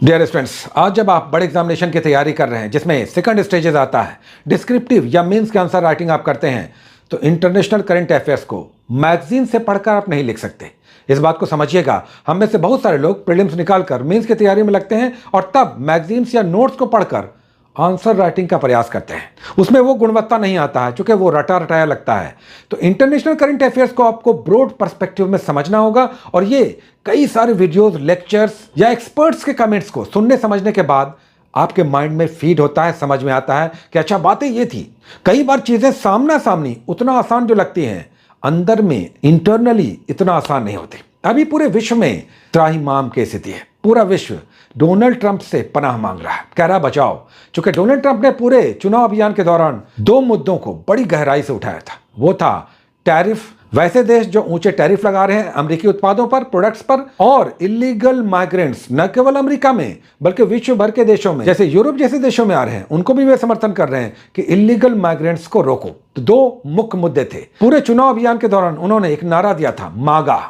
Dear students, आज जब आप बड़े एग्जामिनेशन की तैयारी कर रहे हैं जिसमें सेकंड स्टेजेस आता है, डिस्क्रिप्टिव या मीन्स के आंसर राइटिंग आप करते हैं, तो इंटरनेशनल करंट अफेयर्स को मैगजीन से पढ़कर आप नहीं लिख सकते। इस बात को समझिएगा। हम में से बहुत सारे लोग प्रीलिम्स निकालकर मीन्स की तैयारी में लगते हैं और तब मैगजीन्स या नोट्स को पढ़कर आंसर राइटिंग का प्रयास करते हैं। उसमें वो गुणवत्ता नहीं आता है, चूंकि वो रटा रटाया लगता है। तो इंटरनेशनल करंट अफेयर्स को आपको ब्रॉड पर्सपेक्टिव में समझना होगा और ये कई सारे वीडियोस, लेक्चर्स या एक्सपर्ट्स के कमेंट्स को सुनने समझने के बाद आपके माइंड में फीड होता है, समझ में आता है कि अच्छा बातें ये थी। कई बार चीजें सामना सामनी उतना आसान जो लगती हैं, अंदर में इंटरनली इतना आसान नहीं होती। अभी पूरे विश्व में त्राहिमाम की स्थिति है। पूरा विश्व डोनाल्ड ट्रंप से पनाह मांग रहा है, कह रहा बचाओ। चूंकि डोनाल्ड ट्रंप ने पूरे चुनाव अभियान के दौरान दो मुद्दों को बड़ी गहराई से उठाया था। वो था टैरिफ, वैसे देश जो ऊंचे टैरिफ लगा रहे हैं अमेरिकी उत्पादों पर, प्रोडक्ट्स पर, और इलीगल माइग्रेंट्स न केवल अमेरिका में बल्कि विश्व भर के देशों में, जैसे यूरोप जैसे देशों में आ रहे हैं, उनको भी वे समर्थन कर रहे हैं कि इलीगल माइग्रेंट्स को रोको। तो दो मुख्य मुद्दे थे। पूरे चुनाव अभियान के दौरान उन्होंने एक नारा दिया था, मागा,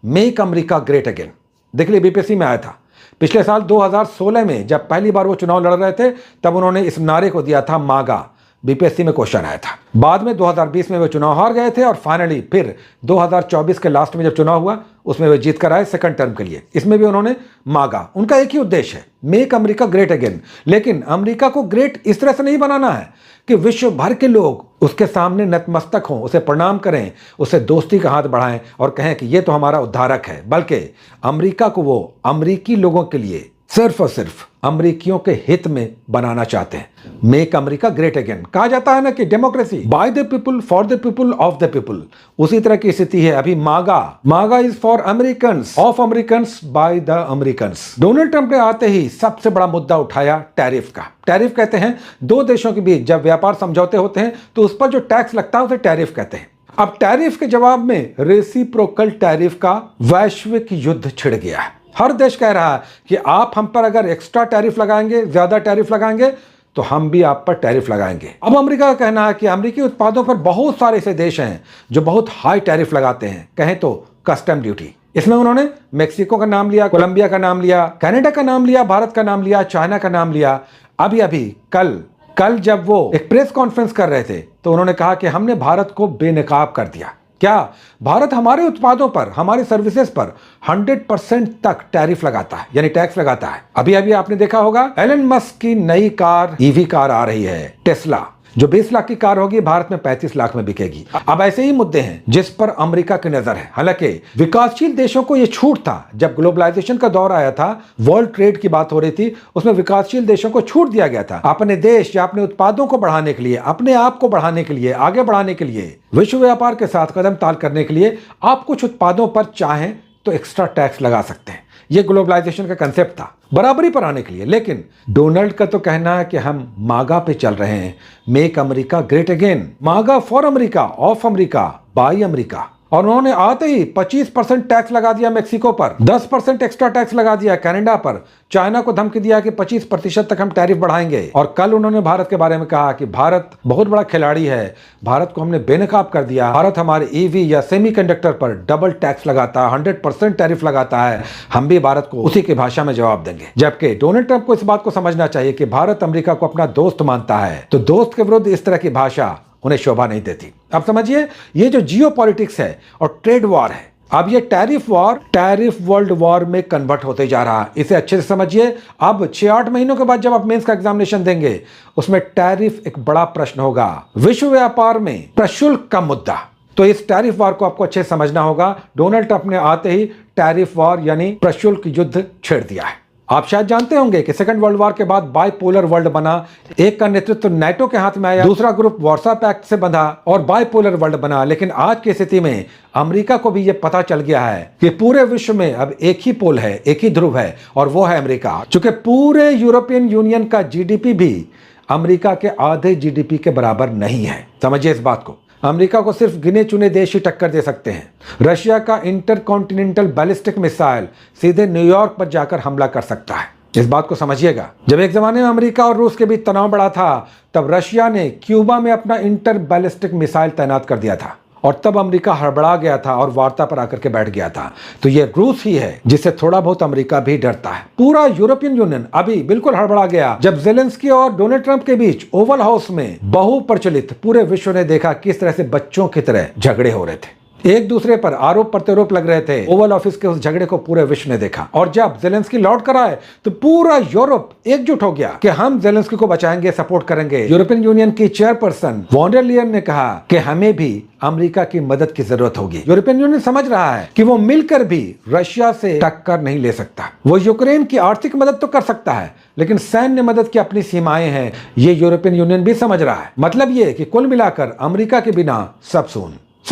मेक अमेरिका ग्रेट अगेन। देख लिए बीपीएससी में आया था। पिछले साल 2016 में जब पहली बार वो चुनाव लड़ रहे थे तब उन्होंने इस नारे को दिया था, मागा। बीपीएससी में क्वेश्चन आया था। बाद में 2020 में वे चुनाव हार गए थे और फाइनली फिर 2024 के लास्ट में जब चुनाव हुआ उसमें वे जीत कर आए सेकंड टर्म के लिए। इसमें भी उन्होंने मागा। उनका एक ही उद्देश्य है, मेक अमेरिका ग्रेट अगेन। लेकिन अमेरिका को ग्रेट इस तरह से नहीं बनाना है कि विश्व भर के लोग उसके सामने नतमस्तक हों, उसे प्रणाम करें, उसे दोस्ती का हाथ बढ़ाएं और कहें कि ये तो हमारा उद्धारक है। बल्कि अमेरिका को वो अमेरिकी लोगों के लिए सिर्फ और सिर्फ अमेरिकियों के हित में बनाना चाहते हैं। Make America great again. कहा जाता है ना कि democracy by the people, for the people, of the people. उसी तरह की स्थिति है अभी मागा। मागा is for Americans, of Americans, by the Americans. Donald Trump ने आते ही सबसे बड़ा मुद्दा उठाया टैरिफ का। टैरिफ कहते हैं दो देशों के बीच जब व्यापार समझौते होते हैं तो उस पर जो टैक्स लगता है उसे टैरिफ कहते हैं। अब टैरिफ के जवाब में रेसिप्रोकल टैरिफ का वैश्विक युद्ध छिड़ गया है। हर देश कह रहा है कि आप हम पर अगर एक्स्ट्रा टैरिफ लगाएंगे, ज्यादा टैरिफ लगाएंगे तो हम भी आप पर टैरिफ लगाएंगे। अब अमेरिका का कहना है कि अमेरिकी उत्पादों पर बहुत सारे ऐसे देश हैं जो बहुत हाई टैरिफ लगाते हैं, कहें तो कस्टम ड्यूटी। इसमें उन्होंने मेक्सिको का नाम लिया, कोलंबिया का नाम लिया, कनाडा का नाम लिया, भारत का नाम लिया, चाइना का नाम लिया। अभी कल जब वो एक प्रेस कॉन्फ्रेंस कर रहे थे तो उन्होंने कहा कि हमने भारत को बेनकाब कर दिया। क्या भारत हमारे उत्पादों पर, हमारे सर्विसेज पर 100% तक टैरिफ लगाता है, यानी टैक्स लगाता है। अभी आपने देखा होगा एलन मस्क की नई कार, ईवी कार आ रही है, टेस्ला, जो 20 लाख की कार होगी भारत में 35 लाख में बिकेगी। अब ऐसे ही मुद्दे हैं जिस पर अमेरिका की नजर है। हालांकि विकासशील देशों को यह छूट था, जब ग्लोबलाइजेशन का दौर आया था, वर्ल्ड ट्रेड की बात हो रही थी, उसमें विकासशील देशों को छूट दिया गया था अपने देश या अपने उत्पादों को बढ़ाने के लिए, अपने आप को बढ़ाने के लिए, आगे बढ़ाने के लिए, विश्व व्यापार के साथ कदम ताल करने के लिए आप कुछ उत्पादों पर चाहें तो एक्स्ट्रा टैक्स लगा सकते हैं। यह ग्लोबलाइजेशन का कंसेप्ट था, बराबरी पर आने के लिए। लेकिन डोनाल्ड का तो कहना है कि हम मागा पे चल रहे हैं, मेक अमेरिका ग्रेट अगेन। मागा for America, of America, by America. और उन्होंने आते ही 25% टैक्स लगा दिया मेक्सिको पर, 10% एक्स्ट्रा टैक्स लगा दिया कनाडा पर, चाइना को धमकी दिया कि 25% तक हम टैरिफ बढ़ाएंगे। और कल उन्होंने भारत के बारे में कहा कि भारत बहुत बड़ा खिलाड़ी है, भारत को हमने बेनकाब कर दिया, भारत हमारे ईवी या सेमीकंडक्टर पर डबल टैक्स लगाता है, 100% टैरिफ लगाता है, हम भी भारत को उसी की भाषा में जवाब देंगे। जबकि डोनाल्ड ट्रंप को इस बात को समझना चाहिए कि भारत अमेरिका को अपना दोस्त मानता है, तो दोस्त के विरुद्ध इस तरह की भाषा उन्हें शोभा नहीं देती। अब समझिए, ये जो जियो पॉलिटिक्स है और ट्रेड वॉर है, अब ये tariff war, tariff world war में कन्वर्ट होते जा रहा है। इसे अच्छे से समझिए। अब 6-8 महीनों के बाद जब आप मेंस का एग्जामिनेशन देंगे उसमें टैरिफ एक बड़ा प्रश्न होगा। विश्व व्यापार में प्रशुल्क का मुद्दा, तो इस टैरिफ वॉर को आपको अच्छे से समझना होगा। डोनाल्ड ट्रंप ने आते ही टैरिफ वॉर यानी प्रशुल्क युद्ध छेड़ दिया है। आप शायद जानते होंगे कि सेकंड वर्ल्ड वॉर के बाद बाइपोलर वर्ल्ड बना। एक का नेतृत्व नाटो के हाथ में आया, दूसरा ग्रुप वार्सा पैक्ट से बंधा और बाइपोलर वर्ल्ड बना। लेकिन आज की स्थिति में अमेरिका को भी यह पता चल गया है कि पूरे विश्व में अब एक ही पोल है, एक ही ध्रुव है, और वो है अमेरिका। चूंकि पूरे यूरोपियन यूनियन का जीडीपी भी अमेरिका के आधे जीडीपी के बराबर नहीं है। समझिए इस बात को। अमेरिका को सिर्फ गिने चुने देश ही टक्कर दे सकते हैं। रशिया का इंटरकॉन्टिनेंटल बैलिस्टिक मिसाइल सीधे न्यूयॉर्क पर जाकर हमला कर सकता है। इस बात को समझिएगा। जब एक जमाने में अमेरिका और रूस के बीच तनाव बढ़ा था तब रशिया ने क्यूबा में अपना इंटर बैलिस्टिक मिसाइल तैनात कर दिया था और तब अमेरिका हड़बड़ा गया था और वार्ता पर आकर के बैठ गया था। तो ये रूस ही है जिससे थोड़ा बहुत अमेरिका भी डरता है। पूरा यूरोपियन यूनियन अभी बिल्कुल हड़बड़ा गया जब ज़ेलेंस्की और डोनाल्ड ट्रंप के बीच ओवल हाउस में बहुप्रचलित पूरे विश्व ने देखा किस तरह से बच्चों की तरह झगड़े हो रहे थे, एक दूसरे पर आरोप प्रत्यारोप लग रहे थे। ओवल ऑफिस के उस झगड़े को पूरे विश्व ने देखा और जब ज़ेलेंस्की लौट कर आए तो पूरा यूरोप एकजुट हो गया कि हम ज़ेलेंस्की को बचाएंगे, सपोर्ट करेंगे। यूरोपियन यूनियन की चेयरपर्सन वॉन डर लियन ने कहा कि हमें भी अमेरिका की मदद की जरूरत होगी। यूरोपियन यूनियन समझ रहा है कि वो मिलकर भी रशिया से टक्कर नहीं ले सकता। वो यूक्रेन की आर्थिक मदद तो कर सकता है लेकिन सैन्य मदद की अपनी सीमाएं हैं, ये यूरोपियन यूनियन भी समझ रहा है। मतलब ये कि कुल मिलाकर अमेरिका के बिना सब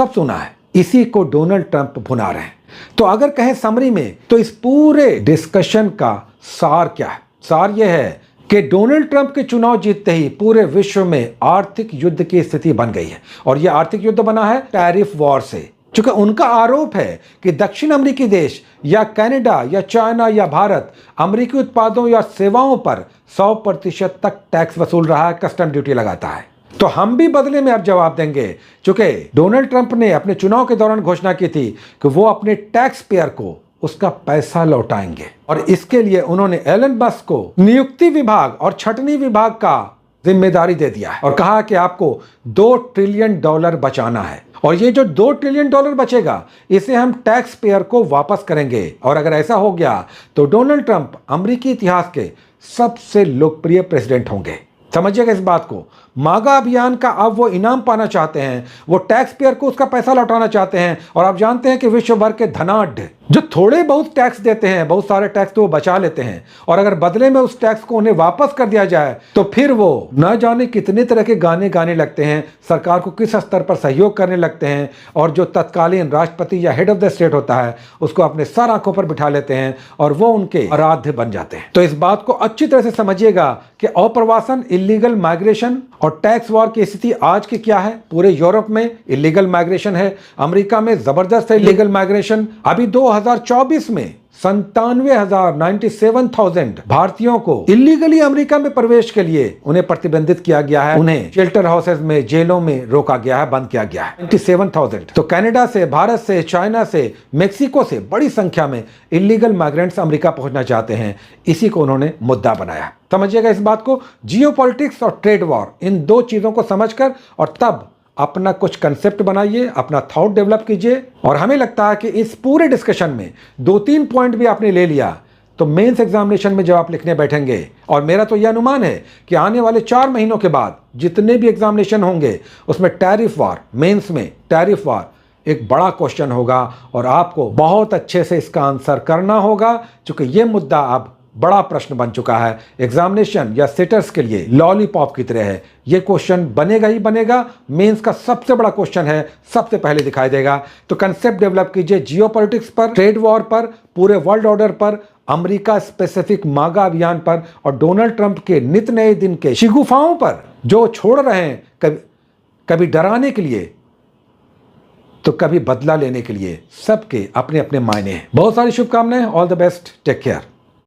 सुना है। इसी को डोनाल्ड ट्रंप भुना रहे हैं। तो अगर कहें समरी में तो इस पूरे डिस्कशन का सार क्या है? सार यह है कि डोनाल्ड ट्रंप के चुनाव जीतते ही पूरे विश्व में आर्थिक युद्ध की स्थिति बन गई है और यह आर्थिक युद्ध बना है टैरिफ वॉर से। चूंकि उनका आरोप है कि दक्षिण अमेरिकी देश या कनाडा या चाइना या भारत अमेरिकी उत्पादों या सेवाओं पर 100% तक टैक्स वसूल रहा है, कस्टम ड्यूटी लगाता है। तो हम भी बदले में अब जवाब देंगे। चूंकि डोनाल्ड ट्रंप ने अपने चुनाव के दौरान घोषणा की थी कि वो अपने टैक्स पेयर को उसका पैसा लौटाएंगे और इसके लिए उन्होंने एलन मस्क को नियुक्ति विभाग और छटनी विभाग का जिम्मेदारी दे दिया है और कहा कि आपको $2 ट्रिलियन बचाना है और ये जो $2 ट्रिलियन बचेगा इसे हम टैक्स पेयर को वापस करेंगे। और अगर ऐसा हो गया तो डोनाल्ड ट्रंप अमेरिकी इतिहास के सबसे लोकप्रिय प्रेसिडेंट होंगे। समझिएगा इस बात को। मागा अभियान का अब वो इनाम पाना चाहते हैं, वो टैक्स पेयर को उसका पैसा लौटाना चाहते हैं। और आप जानते हैं कि विश्व भर के धनाढ़ जो थोड़े बहुत टैक्स देते हैं, बहुत सारे टैक्स तो वो बचा लेते हैं और अगर बदले में उस टैक्स को उन्हें वापस कर दिया जाए तो फिर वो न जाने कितने तरह के गाने गाने लगते हैं, सरकार को किस स्तर पर सहयोग करने लगते हैं और जो तत्कालीन राष्ट्रपति या हेड ऑफ द स्टेट होता है उसको अपने सर आंखों पर बिठा लेते हैं और वो उनके आराध्य बन जाते हैं। तो इस बात को अच्छी तरह से समझिएगा कि अप्रवासन, इलीगल माइग्रेशन और टैक्स वॉर की स्थिति आज की क्या है। पूरे यूरोप में इलीगल माइग्रेशन है, अमेरिका में जबरदस्त है इलीगल माइग्रेशन। अभी 2024 में 97,000 भारतीयों को इलीगली अमेरिका में प्रवेश के लिए उन्हें प्रतिबंधित किया गया है, उन्हें शेल्टर हाउसेज में, जेलों में रोका गया है, बंद किया गया है। 97,000। तो कनाडा से, भारत से, चाइना से, मेक्सिको से बड़ी संख्या में इलीगल माइग्रेंट्स अमेरिका पहुंचना चाहते हैं। इसी को उन्होंने मुद्दा बनाया। समझिएगा इस बात को। जियोपॉलिटिक्स और ट्रेड वॉर, इन दो चीजों को समझकर और तब अपना कुछ कंसेप्ट बनाइए, अपना थॉट डेवलप कीजिए। और हमें लगता है कि इस पूरे डिस्कशन में 2-3 पॉइंट भी आपने ले लिया तो मेंस एग्जामिनेशन में जब आप लिखने बैठेंगे, और मेरा तो यह अनुमान है कि आने वाले 4 महीनों के बाद जितने भी एग्जामिनेशन होंगे उसमें टैरिफ वॉर, मेंस में टैरिफ वॉर एक बड़ा क्वेश्चन होगा और आपको बहुत अच्छे से इसका आंसर करना होगा, क्योंकि यह मुद्दा अब बड़ा प्रश्न बन चुका है। एग्जामिनेशन या सिटर्स के लिए लॉलीपॉप की तरह है। यह क्वेश्चन बनेगा ही बनेगा। मेंस का सबसे बड़ा क्वेश्चन है, सबसे पहले दिखाई देगा। तो कंसेप्ट डेवलप कीजिए जियोपॉलिटिक्स पर, ट्रेड वॉर पर, पूरे वर्ल्ड ऑर्डर पर, अमेरिका स्पेसिफिक मागा अभियान पर और डोनाल्ड ट्रंप के नित नए दिन के शिगुफाओं पर जो छोड़ रहे हैं, कभी डराने के लिए तो कभी बदला लेने के लिए। सबके अपने अपने मायने हैं। बहुत सारी शुभकामनाएं। All the best. Take care.